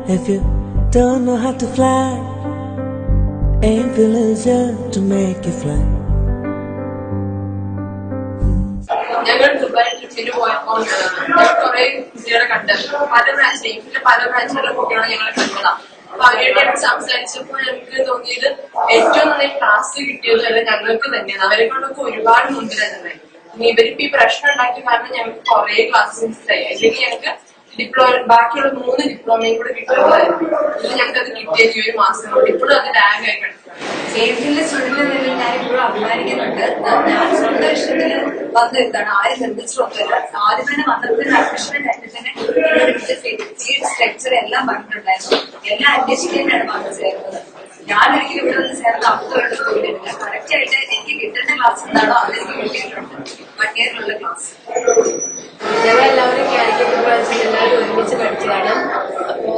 If you don't know how to fly, Angel is here to make you fly. ഞങ്ങൾ Dubai ട്രിപ്പിന് പോയപ്പോൾ ഞാൻ കുറെ കുട്ടികളെ കണ്ട് പല ബ്രാഞ്ചിലുള്ള കുട്ടികളെ ഞങ്ങൾ കണ്ടതാണ്. അപ്പൊ അവരുടെ സംസാരിച്ചപ്പോൾ ഞങ്ങൾക്ക് തോന്നിയത് ഏറ്റവും നന്നായി ക്ലാസ് കിട്ടിയതല്ല ഞങ്ങൾക്ക് തന്നെയാണ്. അവരെ കൊണ്ടൊക്കെ ഒരുപാട് മുമ്പിൽ തന്നെ. ഇവരിപ്പോ ഈ പ്രശ്നം ഉണ്ടാക്കിയ കാരണം ഞങ്ങൾക്ക് കുറെ ക്ലാസ് മിസ്സായി. അല്ലെങ്കിൽ ഞങ്ങൾക്ക് ബാക്കിയുള്ള 3 ഡിപ്ലോമയും കൂടെ കിട്ടുന്നതായിരുന്നു. ഇത് ഞങ്ങൾക്ക് അത് കിട്ടിയത് ഈ ഒരു മാസം കൊണ്ട്. ഇപ്പോഴും അത് ലാഗ് ആയി കിടക്കും. സേഫ്റ്റിയിലെ സ്റ്റുഡന്റ് നിലയിൽ ഞാൻ ഇപ്പോഴും അഭിമാനിക്കുന്നുണ്ട്. ഞാൻ സ്വന്തം ഇഷ്ടത്തിന് വന്ന് എന്താണ് ആരും നിർമ്മിച്ചിട്ടൊന്നുമില്ല. ആദ്യം തന്നെ വന്നപ്പോൾ അഡ്മിഷന്റെ കാര്യത്തിൽ തന്നെ സീറ്റ് സ്ട്രക്ചർ എല്ലാം പറഞ്ഞിട്ടുണ്ടായിരുന്നു. എല്ലാം അന്വേഷിക്കാനാണ് വന്ന് ചേർന്നത്. ഞാനൊരിക്കലും ഇവിടെ നിന്ന് ചേർന്ന് അർത്ഥമായിട്ട് പോയിട്ടില്ല. കറക്റ്റ് ആയിട്ട് എനിക്ക് കിട്ടേണ്ട ക്ലാസ് എന്താണോ അതെനിക്ക് കിട്ടിയിട്ടുണ്ട്. 1 ഇയറിലുള്ള ക്ലാസ്. ഞങ്ങളെല്ലാവരും കാലിക്കറ്റ് ബ്രാഞ്ചിൽ എല്ലാവരും ഒരുമിച്ച് പഠിച്ചതാണ്. അപ്പോ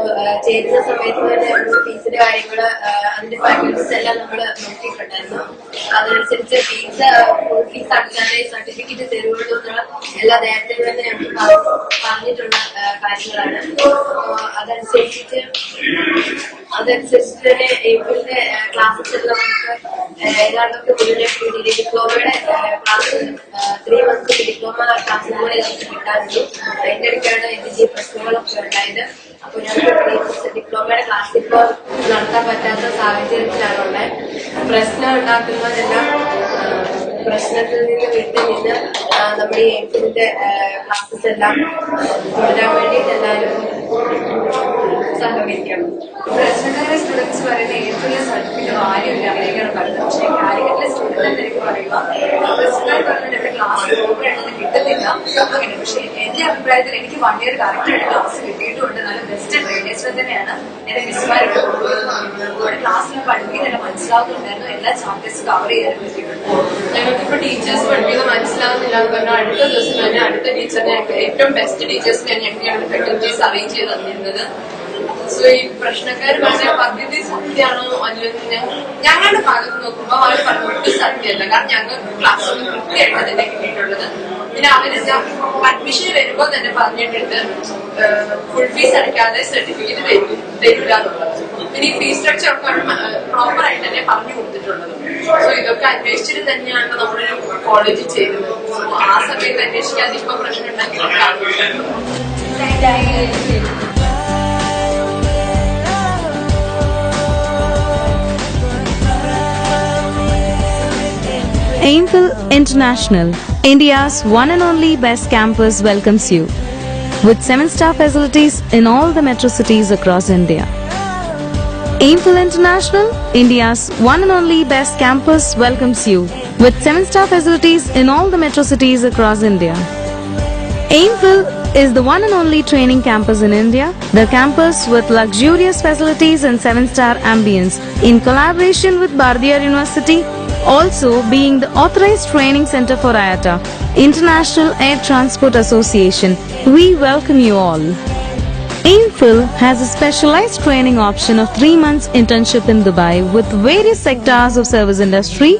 ചേരുന്ന സമയത്ത് തന്നെ ഫീസിന്റെ കാര്യങ്ങള് അതിന്റെ ഫാക്കൽറ്റീസ് എല്ലാം നമ്മൾ നോക്കിയിട്ടുണ്ടായിരുന്നു. അതനുസരിച്ച് ഫുൾ ഫീസ് അടച്ചാലേ സർട്ടിഫിക്കറ്റ് തരുള്ളൂ എന്നുള്ള എല്ലാ നേരത്തെ തന്നെ ഞങ്ങൾക്ക് പറഞ്ഞിട്ടുള്ള കാര്യങ്ങളാണ്. അതനുസരിച്ച് തന്നെ ഏപ്രിലിന്റെ ക്ലാസ്സസ് എല്ലാം നമുക്ക് ഏതാണ്ടൊക്കെ മുന്നേ ഡിപ്ലോമയുടെ ക്ലാസ് 3 months ഡിപ്ലോമ ക്ലാസ് കൂടെ നമുക്ക് കിട്ടാറുണ്ട്. അതിന്റെ ഇടയ്ക്കാണ് ഇതിന്റെ പ്രശ്നങ്ങളൊക്കെ ഉണ്ടായത്. അപ്പൊ ഞങ്ങൾക്ക് ഡിപ്ലോമയുടെ ക്ലാസ് ഇപ്പോൾ നടത്താൻ പറ്റാത്ത സാഹചര്യത്തിലാണുള്ളത്. പ്രശ്നം ഉണ്ടാക്കുന്നതെല്ലാം പ്രശ്നത്തിൽ നിന്ന് വിട്ടു നിന്ന് നമ്മുടെ ഈ ഏപ്രിലിന്റെ ക്ലാസ്സസ് എല്ലാം തുടരാൻ വേണ്ടിയിട്ട് എല്ലാവരും സഹകരിക്കണം. പ്രശ്നക്കാരെ സ്റ്റുഡൻസ് പറയുന്ന ഏപ്രിലെ സർട്ടിഫിക്കറ്റ് ആരുമില്ല അങ്ങനെയൊക്കെയാണ് പറയുന്നത്. പക്ഷേ കാലിക്കറ്റിലെ സ്റ്റുഡന്റ് എന്തെങ്കിലും പറയുക പ്രശ്നക്കാർ പറഞ്ഞിട്ട് എന്റെ ക്ലാസ് പ്രോപ്പറായിട്ടൊന്നും കിട്ടുന്നില്ല അങ്ങനെ. പക്ഷെ എന്റെ അഭിപ്രായത്തിൽ എനിക്ക് 1 year കറക്റ്റായിട്ട് ക്ലാസ് കിട്ടിയിട്ടുമുണ്ട്. നല്ല ബെസ്റ്റ് ട്രെയിനേഴ്സിനെ തന്നെയാണ് എന്റെ മിസ്മാരുടെ ക്ലാസ്സിൽ പഠിപ്പിക്കുന്നില്ല മനസ്സിലാവുന്നുണ്ടായിരുന്നു. എല്ലാ ചാപ്റ്റേഴ്സ് കവർ ചെയ്യാനും പറ്റിയിട്ടുണ്ട്. ഞങ്ങൾക്കിപ്പോ ടീച്ചേഴ്സ് പഠിപ്പിക്കുന്നത് മനസ്സിലാവുന്നില്ല എന്ന് പറഞ്ഞാൽ അടുത്ത ദിവസം തന്നെ അടുത്ത ടീച്ചറിനെ ഏറ്റവും ബെസ്റ്റ് ടീച്ചേഴ്സിനെയാണ് ഞങ്ങളുടെ ഫാക്കൽറ്റീസ് അറേഞ്ച് ചെയ്ത് തന്നിരുന്നത്. സോ ഈ പ്രശ്നക്കാർ പറഞ്ഞ പദ്ധതി സത്യമാണോ അല്ലെങ്കിൽ ഞങ്ങളുടെ ഭാഗത്ത് നോക്കുമ്പോൾ അവർ പറഞ്ഞിട്ട് സത്യമല്ല. കാരണം ഞങ്ങൾക്ക് ക്ലാസ്സൊക്കെ കൃത്യമായിട്ട് തന്നെ കിട്ടിയിട്ടുള്ളത്. പിന്നെ അവര് അഡ്മിഷൻ വരുമ്പോൾ തന്നെ പറഞ്ഞിട്ടുണ്ട് ഫുൾ ഫീസ് അടയ്ക്കാതെ സർട്ടിഫിക്കറ്റ് തരില്ല എന്നുള്ളത്. പിന്നെ ഈ ഫീസ് സ്ട്രക്ചർ ഒക്കെ പ്രോപ്പർ ആയിട്ട് തന്നെ പറഞ്ഞു കൊടുത്തിട്ടുള്ളത്. സോ ഇതൊക്കെ അന്വേഷിച്ചിട്ട് തന്നെയാണ് നമ്മളൊരു കോളേജിൽ ചെയ്തത്. ആ സമയത്ത് അന്വേഷിക്കാതെ ഇപ്പൊ പ്രശ്നം ഉണ്ടാക്കി. AIMFIL International, India's one and only best campus, welcomes you with 7-star facilities in all the metro cities across India. AIMFIL International, India's one and only best campus, welcomes you with 7-star facilities in all the metro cities across India. AIMFIL is the one and only training campus in India, the campus with luxurious facilities and 7-star ambience in collaboration with Bardiyar University, also being the authorized training center for IATA, International Air Transport Association. We welcome you all. AIMFIL has a specialized training option of 3 months internship in Dubai with various sectors of service industry